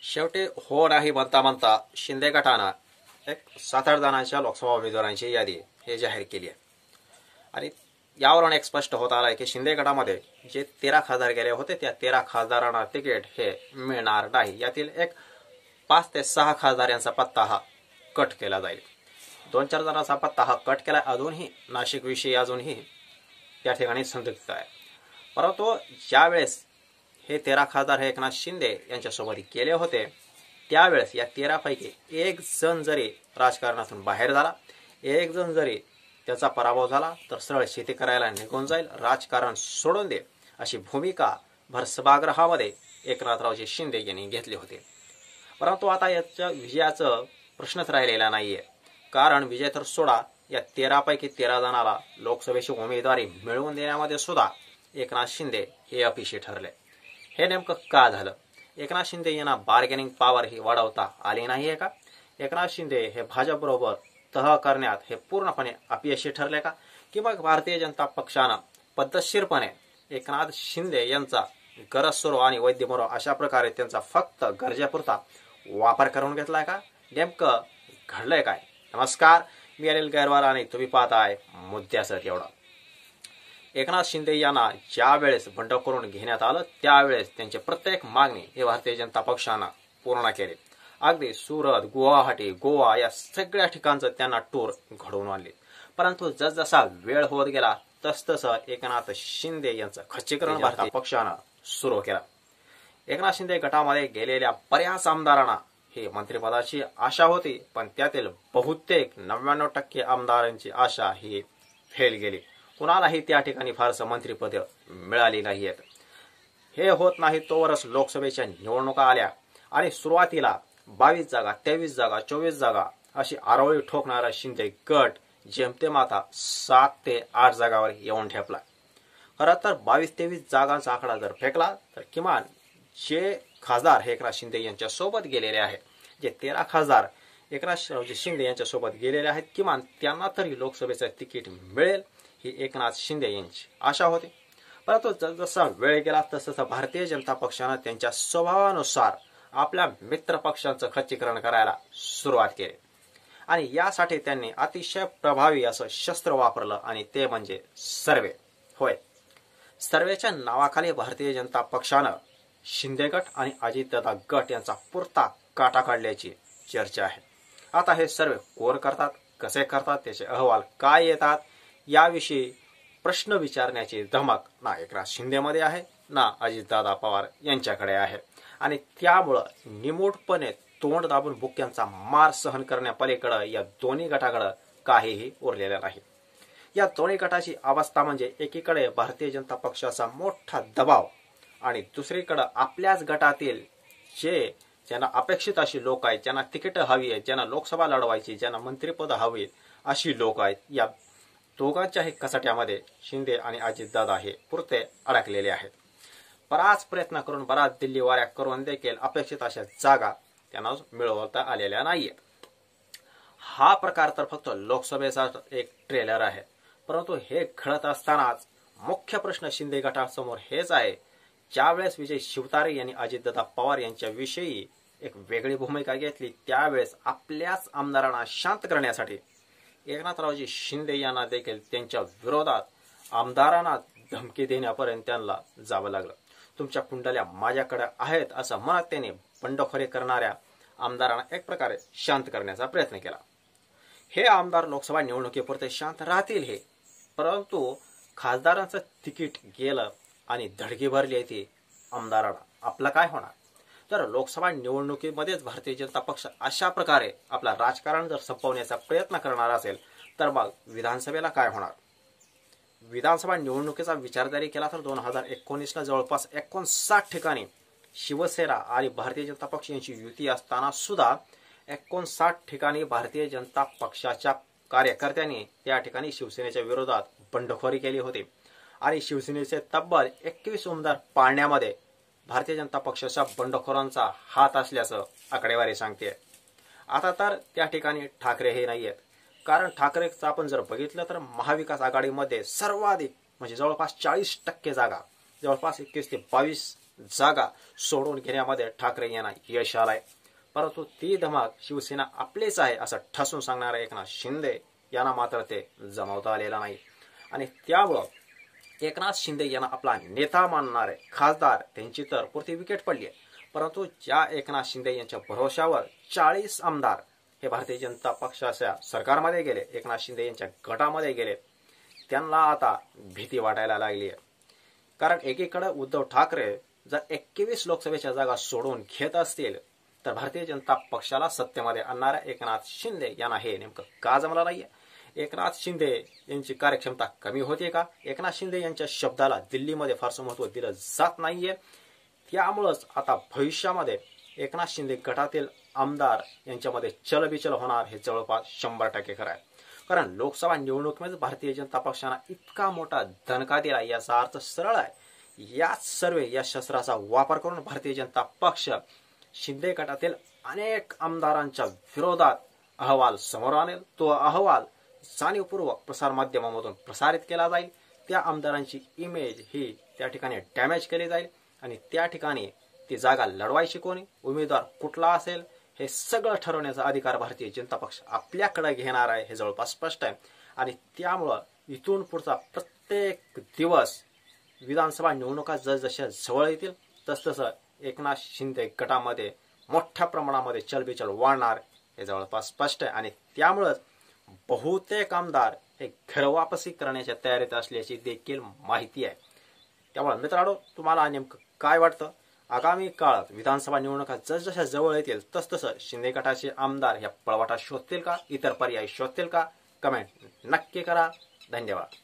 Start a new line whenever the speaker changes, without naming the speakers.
शेवटी हो नाही म्हणता म्हणता शिंदे गटानं एक 7-8 जणांच्या लोकसभा उमेदवारांची यादी हे जाहीर केली आहे. आणि यावरून एक स्पष्ट होत आलं आहे की शिंदे गटामध्ये जे 13 खासदार गेले होते त्या 13 खासदारांना तिकीट हे मिळणार नाही. यातील एक 5 ते 6 खासदार यांचा पत्ता हा कट केला जाईल. 2-4 जणांचा पत्ता हा कट केला. अजूनही नाशिक विषयी अजूनही त्या ठिकाणी संदिग्धता आहे. परंतु ज्यावेळेस हे 13 खासदार हे एकनाथ शिंदे यांच्यासोबत गेले होते त्यावेळेस या 13 पैकी एक जण जरी राजकारणातून बाहेर झाला, एक जण जरी त्याचा पराभव झाला तर सरळ शेती करायला निघून जाईल, राजकारण सोडून दे अशी भूमिका भर सभागृहामध्ये एकनाथरावजी शिंदे यांनी घेतली होती. परंतु आता याच्या विजयाचं प्रश्नच राहिलेला नाहीये. कारण विजय तर सोडा, या 13 पैकी 13 जणाला लोकसभेची उमेदवारी मिळवून देण्यामध्ये सुद्धा एकनाथ शिंदे हे अपयशी ठरले. हे नेमकं का झालं? एकनाथ शिंदे यांना बार्गेनिंग पॉवर ही वाढवता आली नाहीये का? एकनाथ शिंदे हे भाजपबरोबर तह करण्यात हे पूर्णपणे अपयशी ठरले का? की मग भारतीय जनता पक्षानं पद्धतशीरपणे एकनाथ शिंदे यांचा गरजसुरो आणि वैद्यमरो अशा प्रकारे त्यांचा फक्त गरजेपुरता वापर करून घेतलाय का? नेमकं घडलंय काय? नमस्कार, मी अनिल गैरवाल आणि तुम्ही पाहताय मुद्द्यासह एवढा. एकनाथ शिंदे यांना ज्या वेळेस बंड करून घेण्यात आलं त्यावेळेस त्यांची प्रत्येक मागणी हे भारतीय जनता पक्षानं पूर्ण केली. अगदी सुरत, गुवाहाटी, गोवा या सगळ्या ठिकाणचं त्यांना टूर घडवून आणले. परंतु जसजसा वेळ होत गेला तसतसं एकनाथ शिंदे यांचं खच्चीकरण भारतीय पक्षानं सुरू केलं. एकनाथ शिंदे गटामध्ये गेलेल्या बऱ्याच आमदारांना हे मंत्रिपदाची आशा होती, पण त्यातील बहुतेक 99% आमदारांची आशा ही फेल गेली. कुणालाही त्या ठिकाणी फारसं मंत्रिपद मिळाली नाहीयेत. हे होत नाही तोवरच लोकसभेच्या निवडणुका आल्या आणि सुरुवातीला 22 जागा, 23 जागा, 24 जागा अशी आरोळी ठोकणारा शिंदे गट जेमतेम आता 7 ते 8 जागावर येऊन ठेपला. खरं तर 22-23 जागांचा आकडा जर फेकला तर किमान जे खासदार हे एकनाथ शिंदे यांच्या सोबत गेलेले आहेत, जे 13 खासदार एकनाथ शिंदे यांच्या सोबत गेलेले आहेत, किमान त्यांना तरी लोकसभेचं तिकीट मिळेल ही एकनाथ शिंदे यांची आशा होती. परंतु जसा वेळ गेला तसं भारतीय जनता पक्षानं त्यांच्या स्वभावानुसार आपल्या मित्र पक्षांचं खच्चीकरण करायला सुरुवात केली आणि यासाठी त्यांनी अतिशय प्रभावी असं शस्त्र वापरलं आणि ते म्हणजे सर्वे. होय, सर्वेच्या नावाखाली भारतीय जनता पक्षानं शिंदे गट आणि अजितदादा गट यांचा पुरता काटा काढल्याची चर्चा आहे. आता हे सर्वे कोण करतात, कसे करतात, त्याचे अहवाल काय येतात याविषयी प्रश्न विचारण्याची धमक ना एकनाथ शिंदेमध्ये आहे ना अजितदादा पवार यांच्याकडे आहे. आणि त्यामुळं निमूटपणे तोंड दाबून बुक्यांचा मार सहन करण्यापलीकडं या दोन्ही गटाकडं काहीही उरलेलं नाही. या दोन्ही गटाची अवस्था म्हणजे एकीकडे भारतीय जनता पक्षाचा मोठा दबाव आणि दुसरीकडे आपल्याच गटातील ज्यांना अपेक्षित अशी लोक आहेत, ज्यांना तिकीट हवी आहेत, ज्यांना लोकसभा लढवायची, ज्यांना मंत्रिपद हवी अशी लोक आहेत, या दोघांच्याही कसाट्यामध्ये शिंदे आणि अजितदादा हे पुरते अडकलेले आहेत. बराच प्रयत्न करून, बराच दिल्ली वाऱ्या करून देखील अपेक्षित अशा जागा त्यांना मिळवता आलेल्या नाहीयेत. हा प्रकार तर फक्त लोकसभेचा एक ट्रेलर आहे. परंतु हे घडत असतानाच मुख्य प्रश्न शिंदे गटासमोर हेच आहे, ज्यावेळेस विजय शिवतारे यांनी अजितदादा पवार यांच्याविषयी एक वेगळी भूमिका घेतली त्यावेळेस आपल्याच आमदारांना शांत करण्यासाठी एकनाथरावजी शिंदे यांना देखील त्यांच्या विरोधात आमदारांना धमकी देण्यापर्यंत त्यांना जावं लागलं. तुमच्या कुंडल्या माझ्याकडे आहेत असं म्हणत त्यांनी बंडखोरी करणाऱ्या आमदारांना एक प्रकारे शांत करण्याचा प्रयत्न केला. हे आमदार लोकसभा निवडणुकीपुरते शांत राहतील हे, परंतु खासदारांचं तिकीट गेलं आणि धडकी भरली येते आमदारांना. आपलं काय होणार? तर लोकसभा निवडणुकीमध्येच भारतीय जनता पक्ष अशा प्रकारे आपला राजकारण जर संपवण्याचा प्रयत्न करणार असेल तर मग विधानसभेला काय होणार? विधानसभा निवडणुकीचा विचार जरी केला तर 2019ला जवळपास 59 ठिकाणी शिवसेना आणि भारतीय जनता पक्ष यांची युती असताना सुद्धा 59 ठिकाणी भारतीय जनता पक्षाच्या कार्यकर्त्यांनी त्या ठिकाणी शिवसेनेच्या विरोधात बंडखोरी केली होती आणि शिवसेनेचे तब्बल 21 उमेदवार पाडण्यामध्ये भारतीय जनता पक्षाच्या बंडखोरांचा हात असल्याचं आकडेवारी सांगते. आता तर त्या ठिकाणी ठाकरे हे नाहीयेत, कारण ठाकरेचं आपण जर बघितलं तर महाविकास आघाडीमध्ये सर्वाधिक म्हणजे जवळपास 40% जागा, जवळपास 21 ते 22 जागा सोडून घेण्यामध्ये ठाकरे यांना यश आलंय. परंतु ती धमाक शिवसेना आपलीच आहे असं ठसून सांगणारा एकनाथ शिंदे यांना मात्र ते जमवता आलेलं नाही. आणि त्यामुळं एकनाथ शिंदे यांना आपला नेता मानणारे खासदार त्यांची तर पुरती विकेट पडली आहे. परंतु ज्या एकनाथ शिंदे यांच्या भरोशावर 40 आमदार हे भारतीय जनता पक्षाच्या सरकारमध्ये गेले, एकनाथ शिंदे यांच्या गटामध्ये गेले, त्यांना आता भीती वाटायला लागली आहे. कारण एकीकडे उद्धव ठाकरे जर 21 लोकसभेच्या जागा सोडून घेत असतील तर भारतीय जनता पक्षाला सत्तेमध्ये आणणाऱ्या एकनाथ शिंदे यांना हे नेमकं का जमलं नाहीये? एकनाथ शिंदे यांची कार्यक्षमता कमी होते का? एकनाथ शिंदे यांच्या शब्दाला दिल्लीमध्ये फारसं महत्त्व दिलं जात नाहीये. त्यामुळंच आता भविष्यामध्ये एकनाथ शिंदे गटातील आमदार यांच्यामध्ये चलबिचल होणार हे जवळपास 100% खरं आहे. कारण लोकसभा निवडणुकीमध्ये भारतीय जनता पक्षाने इतका मोठा दणका दिला याचा अर्थ सरळ आहे. या शस्त्राचा वापर करून भारतीय जनता पक्ष शिंदे गटातील अनेक आमदारांच्या विरोधात अहवाल समोर आणेल. तो अहवाल जाणीवपूर्वक प्रसारमाध्यमांमधून प्रसारित केला जाईल. त्या आमदारांची इमेज ही त्या ठिकाणी डॅमेज केली जाईल आणि त्या ठिकाणी ती जागा लढवायची कोणी, उमेदवार कुठला असेल, हे सगळं ठरवण्याचा अधिकार भारतीय जनता पक्ष आपल्याकडे घेणार आहे हे जवळपास स्पष्ट आहे. आणि त्यामुळं इथून पुढचा प्रत्येक दिवस विधानसभा निवडणुका जसजशा जवळ येतील तसतसं एकनाथ शिंदे गटामध्ये मोठ्या प्रमाणामध्ये चलबिचल वाढणार हे जवळपास स्पष्ट आहे. आणि त्यामुळंच बहुतेक आमदार हे घरवापसी करण्याच्या तयारीत असल्याची देखील माहिती आहे. त्यामुळे मित्रांनो, तुम्हाला नेमकं काय वाटतं? आगामी काळात विधानसभा निवडणुका जसजशा जवळ येतील तसतसं शिंदे गटाचे आमदार ह्या पळवाटा शोधतील का, इतर पर्याय शोधतील का? कमेंट नक्की करा. धन्यवाद.